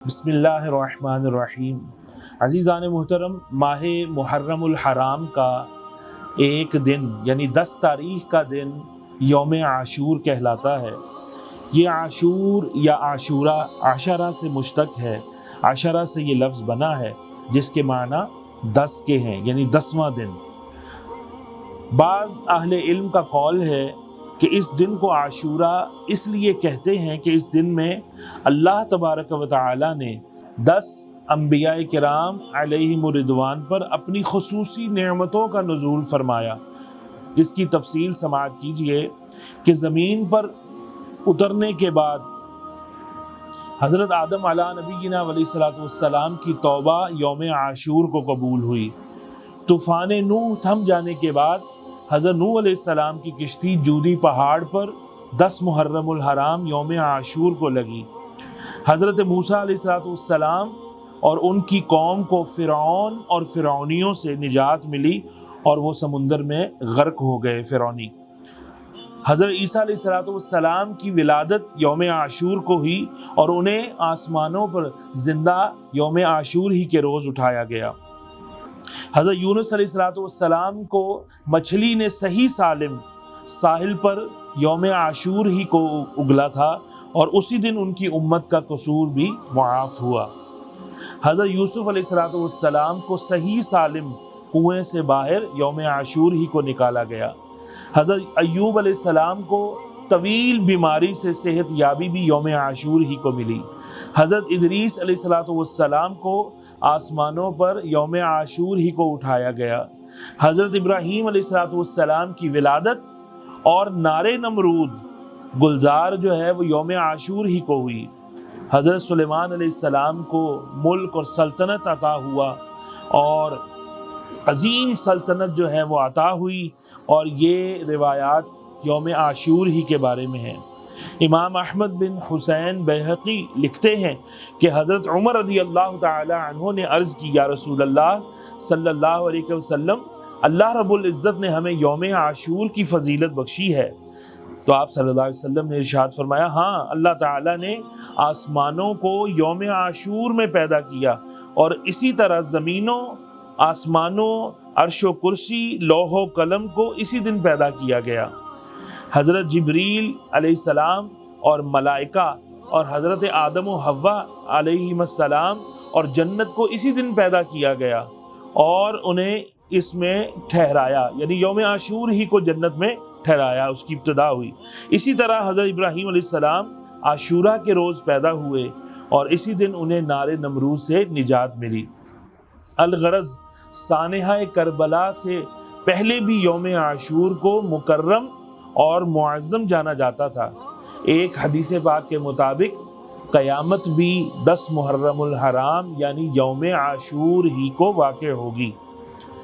बिस्मिल्लाहिर्रहमानिर्रहीम। अज़ीज़ान मुहतरम, माह मुहर्रम الحرام का एक दिन यानी 10 तारीख़ का दिन यौम आशूर कहलाता है। ये आशूर या आशूरा आशरा से मुश्तक है। आशरा से ये लफ्ज़ बना है जिसके माना 10 के हैं, यानी 10वां दिन। बाज़ अहले इल्म का कौल है कि इस दिन को आशूरा इसलिए कहते हैं कि इस दिन में अल्लाह तबारक व तआला ने 10 अंबिया किराम अलैहिमुर रिदवान पर अपनी खुसूसी नेमतों का नुज़ूल फरमाया, जिसकी तफसील समाअत कीजिए कि ज़मीन पर उतरने के बाद हज़रत आदम अला नबीना अलैहिस्सलातु वस्सलाम की तौबा यौम आशूर को कबूल हुई। तूफ़ान नूह थम जाने के बाद हज़रत नूह अलैहिस्सलाम की किश्ती जूदी पहाड़ पर 10 मुहर्रमुल हराम यौम आशूर को लगी। हज़रत मूसा अलैहिस्सलाम और उनकी कौम को फ़िरौन और फ़िरौनियों से निजात मिली और वो समुंदर में गर्क हो गए फ़िरौनी। हज़रत ईसा अलैहिस्सलाम की विलादत यौम आशूर को हुई और उन्हें आसमानों पर ज़िंदा यौम आशूर ही के रोज़ उठाया गया। हज़रत यूनुस अलैहिस्सलाम को मछली ने सही सालिम साहिल पर यौम आशूर ही को उगला था और उसी दिन उनकी उम्मत का कसूर भी मुआफ़ हुआ। हज़रत यूसुफ अलैहिस्सलाम को सही सालिम कुएं से बाहर यौम आशूर ही को निकाला गया। हज़रत अय्यूब अलैहिस्सलाम को तवील बीमारी से सेहत याबी भी यौम आशूर ही को मिली। हज़रत इदरीस अलैहिस्सलाम को आसमानों पर यौम आशूर ही को उठाया गया। हज़रत इब्राहीम अलैहिस्सलाम की विलादत और नारे नमरूद गुलजार जो है वो यौम आशूर ही को हुई। हज़रत सुलेमान अलैहिस्सलाम को मुल्क और सल्तनत अता हुआ और अजीम सल्तनत जो है वो अता हुई, और ये रिवायात यौम आशूर ही के बारे में है। इमाम अहमद बिन हुसैन बैहक़ी लिखते हैं कि हज़रत उमर रज़ियल्लाहु ताला अन्हु ने अर्ज़ की, या रसूल अल्लाह सल्लल्लाहु अलैहि वसल्लम, अल्लाह रब्बुल इज़्ज़त ने हमें यौम आशूर की फ़जीलत बख्शी है। तो आप सल्लल्लाहु अलैहि वसल्लम ने इरशाद फरमाया, हाँ, अल्लाह ताला ने आसमानों को यौम आशूर में पैदा किया और इसी तरह ज़मीनों, आसमानों, अर्शो कुर्सी, लोहो कलम को इसी दिन पैदा किया गया। हज़रत जिब्रील अलैहिस्सलाम और मलाइका और हज़रत आदम व हव्वा अलैहिस्सलाम और जन्नत को इसी दिन पैदा किया गया और उन्हें इसमें ठहराया, यानी यौम आशूर ही को जन्नत में ठहराया, उसकी इब्तिदा हुई। इसी तरह हज़रत इब्राहीम अलैहिस्सलाम आशूरा के रोज़ पैदा हुए और इसी दिन उन्हें नारे नमरूद से निजात मिली। अलगरज़ सानेहा करबला से पहले भी यौम आशूर को मुकर्रम और मुअज़्ज़म जाना जाता था। एक हदीस पाक के मुताबिक क़यामत भी 10 मुहर्रमुल हराम यानी यौम आशूर ही को वाक़े होगी।